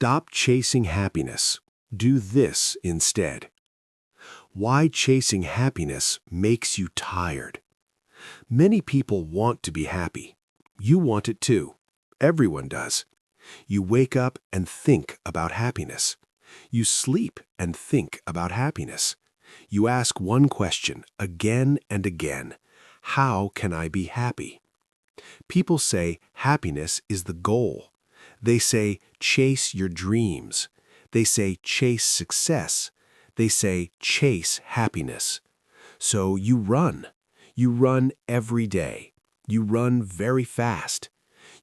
Stop chasing happiness. Do this instead. Why chasing happiness makes you tired. Many people want to be happy. You want it too. Everyone does. You wake up and think about happiness. You sleep and think about happiness. You ask one question again and again: how can I be happy? People say happiness is the goal. They say chase your dreams. They say chase success. They say chase happiness. So you run. You run every day. You run very fast.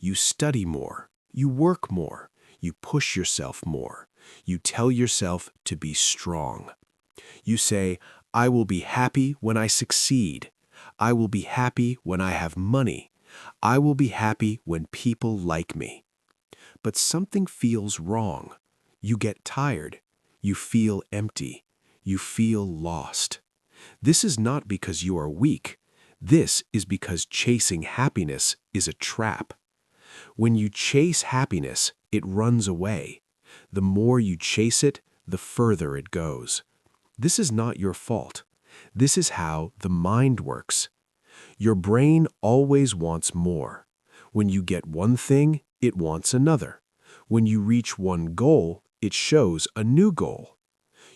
You study more. You work more. You push yourself more. You tell yourself to be strong. You say, I will be happy when I succeed. I will be happy when I have money. I will be happy when people like me. But something feels wrong. You get tired. You feel empty. You feel lost. This is not because you are weak. This is because chasing happiness is a trap. When you chase happiness, it runs away. The more you chase it, the further it goes. This is not your fault. This is how the mind works. Your brain always wants more. When you get one thing, it wants another. When you reach one goal, it shows a new goal.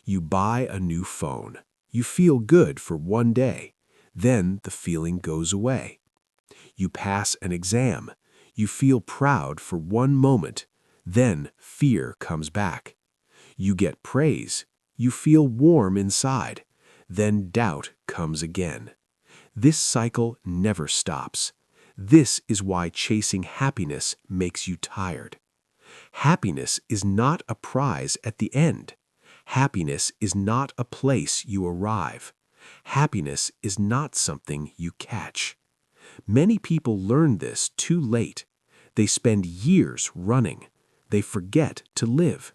You buy a new phone. You feel good for one day. Then the feeling goes away. You pass an exam. You feel proud for one moment. Then fear comes back. You get praise. You feel warm inside. Then doubt comes again. This cycle never stops. This is why chasing happiness makes you tired. Happiness is not a prize at the end. Happiness is not a place you arrive. Happiness is not something you catch. Many people learn this too late. They spend years running. They forget to live.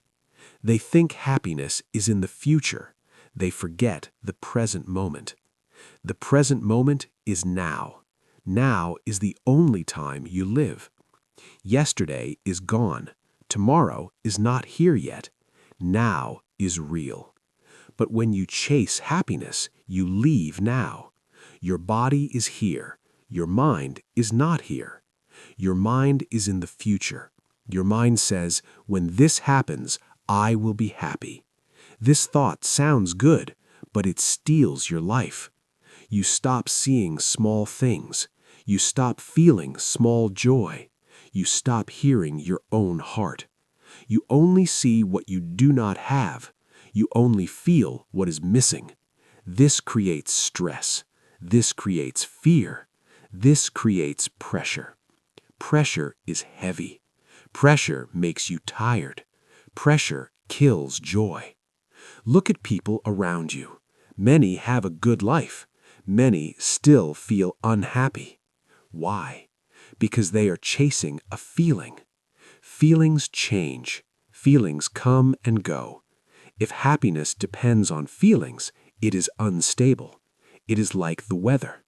They think happiness is in the future. They forget the present moment. The present moment is now. Now is the only time you live. Yesterday is gone. Tomorrow is not here yet. Now is real. But when you chase happiness, you leave now. Your body is here. Your mind is not here. Your mind is in the future. Your mind says, when this happens, I will be happy. This thought sounds good, but it steals your life. You stop seeing small things. You stop feeling small joy. You stop hearing your own heart. You only see what you do not have. You only feel what is missing. This creates stress. This creates fear. This creates pressure. Pressure is heavy. Pressure makes you tired. Pressure kills joy. Look at people around you. Many have a good life. Many still feel unhappy. Why? Because they are chasing a feeling. Feelings change. Feelings come and go. If happiness depends on feelings, it is unstable. It is like the weather.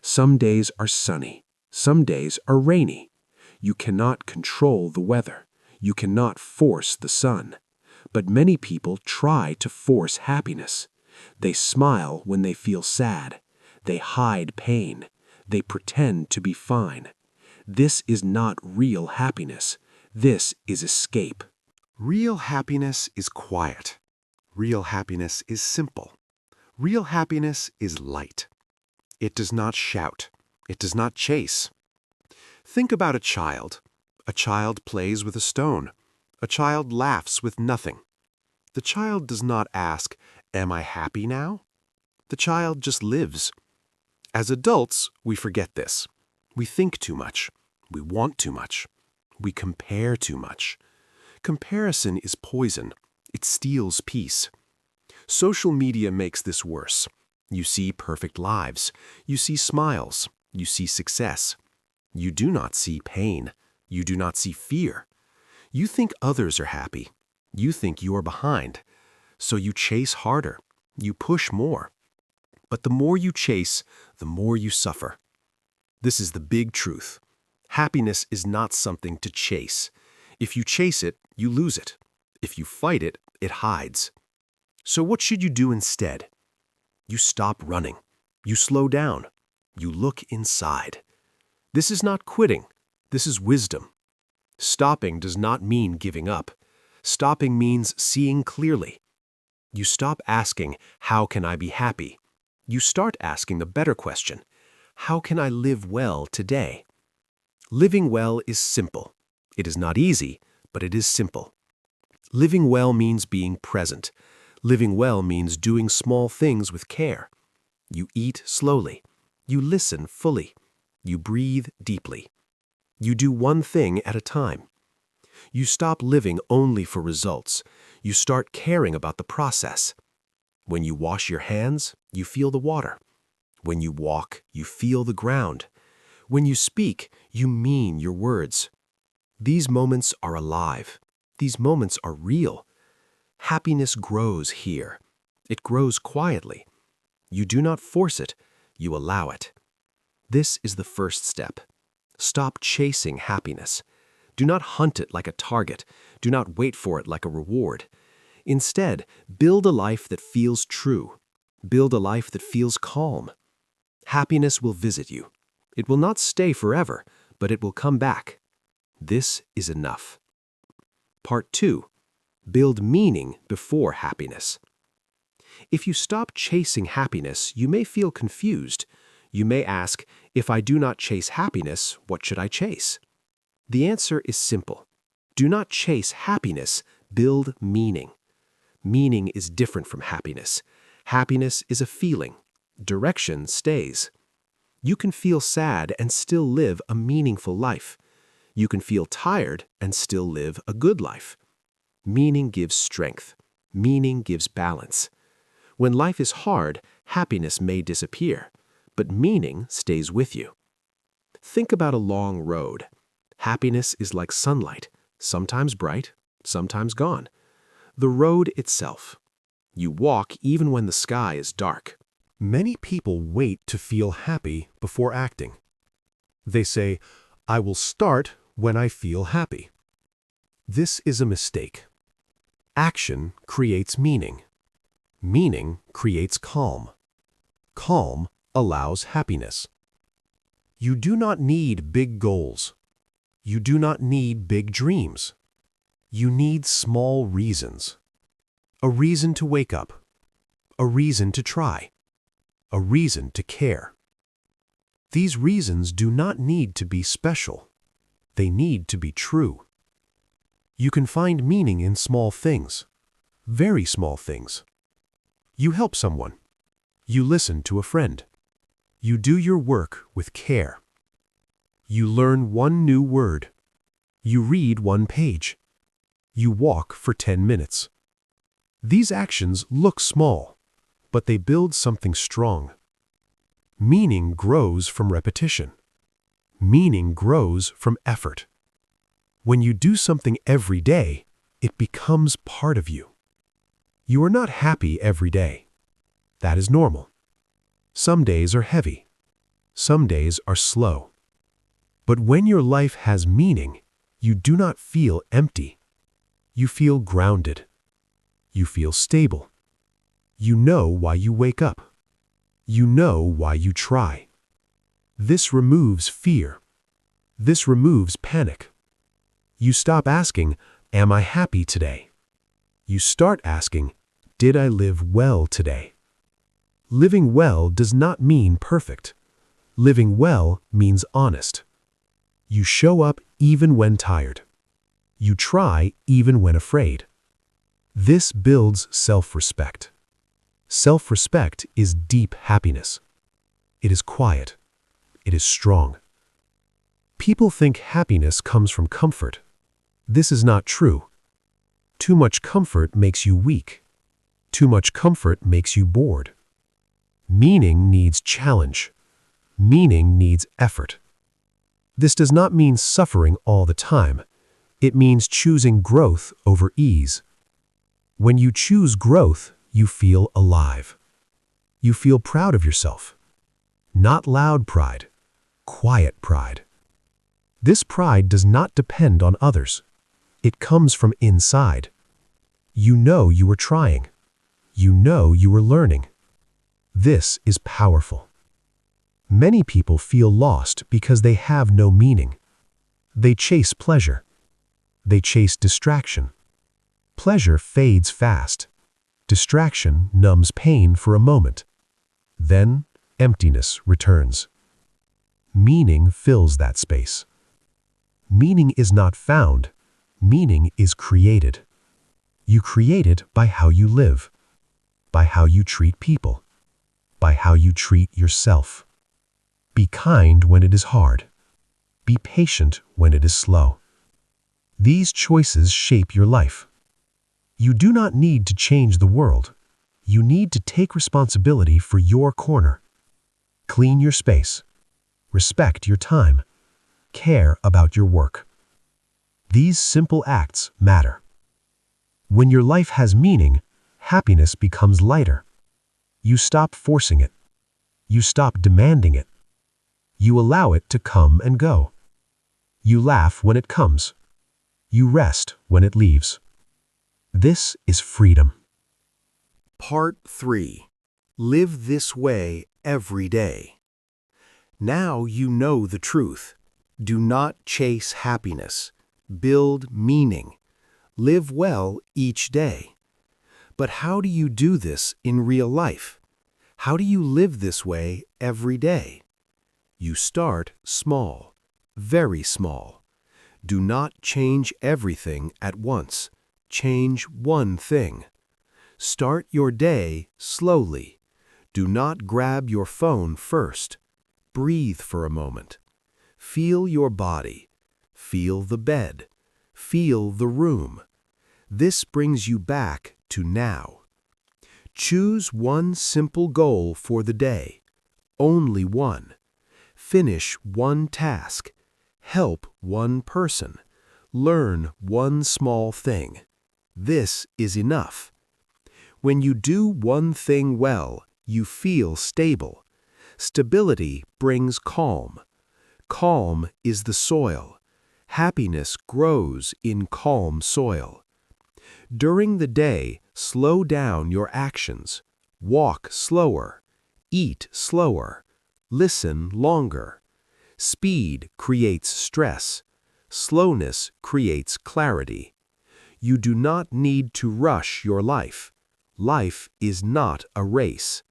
Some days are sunny. Some days are rainy. You cannot control the weather. You cannot force the sun. But many people try to force happiness. They smile when they feel sad. They hide pain. They pretend to be fine. This is not real happiness. This is escape. Real happiness is quiet. Real happiness is simple. Real happiness is light. It does not shout. It does not chase. Think about a child. A child plays with a stone. A child laughs with nothing. The child does not ask, "Am I happy now?" The child just lives. As adults, we forget this. We think too much. We want too much. We compare too much. Comparison is poison. It steals peace. Social media makes this worse. You see perfect lives. You see smiles. You see success. You do not see pain. You do not see fear. You think others are happy. You think you are behind. So you chase harder. You push more. But the more you chase, the more you suffer. This is the big truth. Happiness is not something to chase. If you chase it, you lose it. If you fight it, it hides. So what should you do instead? You stop running. You slow down. You look inside. This is not quitting. This is wisdom. Stopping does not mean giving up. Stopping means seeing clearly. You stop asking, how can I be happy? You start asking the better question, how can I live well today? Living well is simple. It is not easy, but it is simple. Living well means being present. Living well means doing small things with care. You eat slowly. You listen fully. You breathe deeply. You do one thing at a time. You stop living only for results. You start caring about the process. When you wash your hands, you feel the water. When you walk, you feel the ground. When you speak, you mean your words. These moments are alive. These moments are real. Happiness grows here. It grows quietly. You do not force it, you allow it. This is the first step. Stop chasing happiness. Do not hunt it like a target. Do not wait for it like a reward. Instead, build a life that feels true. Build a life that feels calm. Happiness will visit you. It will not stay forever, but it will come back. This is enough. Part 2. Build meaning before happiness. If you stop chasing happiness, you may feel confused. You may ask, if I do not chase happiness, what should I chase? The answer is simple. Do not chase happiness, build meaning. Meaning is different from happiness. Happiness is a feeling. Direction stays. You can feel sad and still live a meaningful life. You can feel tired and still live a good life. Meaning gives strength. Meaning gives balance. When life is hard, happiness may disappear, but meaning stays with you. Think about a long road. Happiness is like sunlight, sometimes bright, sometimes gone. The road itself. You walk even when the sky is dark. Many people wait to feel happy before acting. They say, I will start when I feel happy. This is a mistake. Action creates meaning. Meaning creates calm. Calm allows happiness. You do not need big goals. You do not need big dreams. You need small reasons. A reason to wake up. A reason to try. A reason to care. These reasons do not need to be special. They need to be true. You can find meaning in small things, very small things. You help someone. You listen to a friend. You do your work with care. You learn one new word. You read one page. You walk for 10 minutes. These actions look small, but they build something strong. Meaning grows from repetition. Meaning grows from effort. When you do something every day, it becomes part of you. You are not happy every day. That is normal. Some days are heavy. Some days are slow. But when your life has meaning, you do not feel empty. You feel grounded. You feel stable. You know why you wake up. You know why you try. This removes fear. This removes panic. You stop asking, am I happy today? You start asking, did I live well today? Living well does not mean perfect. Living well means honest. You show up even when tired. You try even when afraid. This builds self-respect. Self-respect is deep happiness. It is quiet. It is strong. People think happiness comes from comfort. This is not true. Too much comfort makes you weak. Too much comfort makes you bored. Meaning needs challenge. Meaning needs effort. This does not mean suffering all the time. It means choosing growth over ease. When you choose growth, you feel alive. You feel proud of yourself. Not loud pride, quiet pride. This pride does not depend on others. It comes from inside. You know you were trying. You know you were learning. This is powerful. Many people feel lost because they have no meaning. They chase pleasure. They chase distraction. Pleasure fades fast. Distraction numbs pain for a moment. Then emptiness returns. Meaning fills that space. Meaning is not found. Meaning is created. You create it by how you live, by how you treat people, by how you treat yourself. Be kind when it is hard. Be patient when it is slow. These choices shape your life. You do not need to change the world. You need to take responsibility for your corner. Clean your space. Respect your time. Care about your work. These simple acts matter. When your life has meaning, happiness becomes lighter. You stop forcing it. You stop demanding it. You allow it to come and go. You laugh when it comes. You rest when it leaves. This is freedom. Part 3. Live this way every day. Now you know the truth. Do not chase happiness. Build meaning. Live well each day. But how do you do this in real life? How do you live this way every day? You start small, very small. Do not change everything at once. Change one thing. Start your day slowly. Do not grab your phone first. Breathe for a moment. Feel your body. Feel the bed. Feel the room. This brings you back to now. Choose one simple goal for the day. Only one. Finish one task. Help one person. Learn one small thing. This is enough. When you do one thing well, you feel stable. Stability brings calm. Calm is the soil. Happiness grows in calm soil. During the day, slow down your actions. Walk slower. Eat slower. Listen longer. Speed creates stress. Slowness creates clarity. You do not need to rush your life. Life is not a race.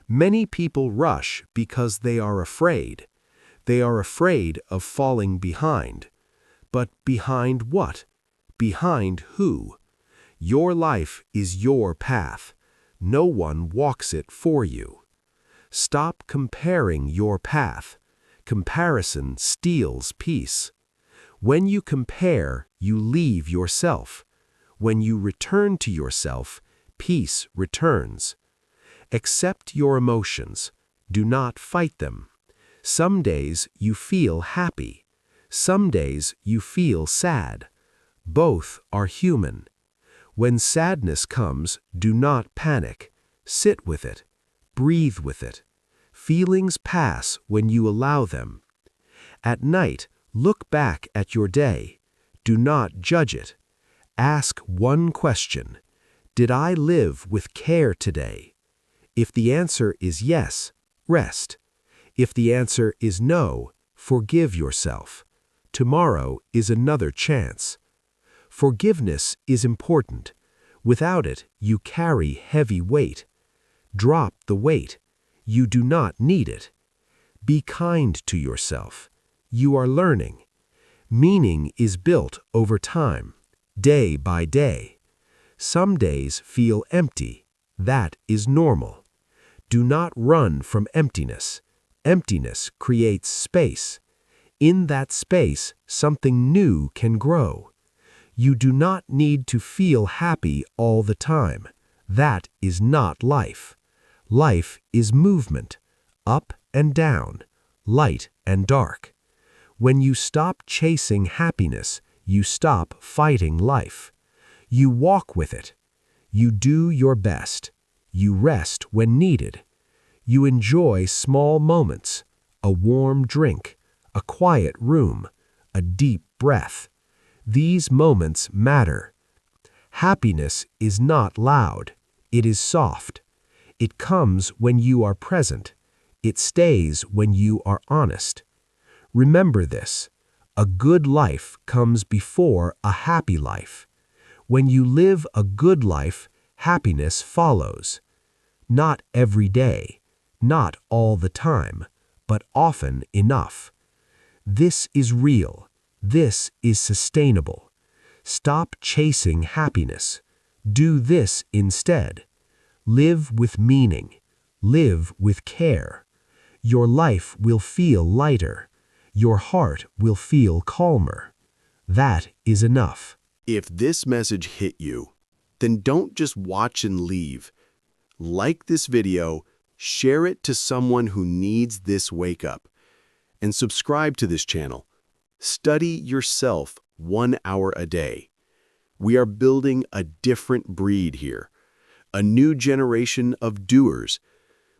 Many people rush because they are afraid. They are afraid of falling behind. But behind what? Behind who? Your life is your path. No one walks it for you. Stop comparing your path. Comparison steals peace. When you compare, you leave yourself. When you return to yourself, peace returns. Accept your emotions. Do not fight them. Some days you feel happy. Some days you feel sad. Both are human. When sadness comes, do not panic. Sit with it. Breathe with it. Feelings pass when you allow them. At night, look back at your day. Do not judge it. Ask one question. Did I live with care today? If the answer is yes, rest. If the answer is no, forgive yourself. Tomorrow is another chance. Forgiveness is important. Without it, you carry heavy weight. Drop the weight. You do not need it. Be kind to yourself. You are learning. Meaning is built over time, day by day. Some days feel empty. That is normal. Do not run from emptiness. Emptiness creates space. In that space, something new can grow. You do not need to feel happy all the time. That is not life. Life is movement, up and down, light and dark. When you stop chasing happiness, you stop fighting life. You walk with it. You do your best. You rest when needed. You enjoy small moments, a warm drink, a quiet room, a deep breath. These moments matter. Happiness is not loud. It is soft. It comes when you are present. It stays when you are honest. Remember this. A good life comes before a happy life. When you live a good life, happiness follows. Not every day, not all the time, but often enough. This is real. This is sustainable. Stop chasing happiness. Do this instead. Live with meaning. Live with care. Your life will feel lighter. Your heart will feel calmer. That is enough. If this message hit you, then don't just watch and leave. Like this video, share it to someone who needs this wake-up, and subscribe to this channel. Study yourself 1 hour a day. We are building a different breed here, a new generation of doers,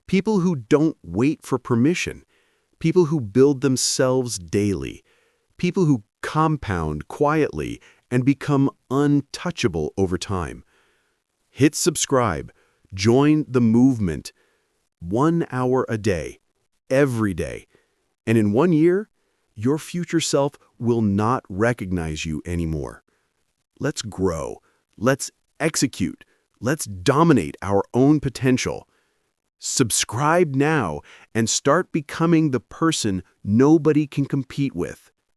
people who don't wait for permission, people who build themselves daily, people who compound quietly and become untouchable over time. Hit subscribe, join the movement. 1 hour a day, every day. And in 1 year, your future self will not recognize you anymore. Let's grow. Let's execute. Let's dominate our own potential. Subscribe now and start becoming the person nobody can compete with.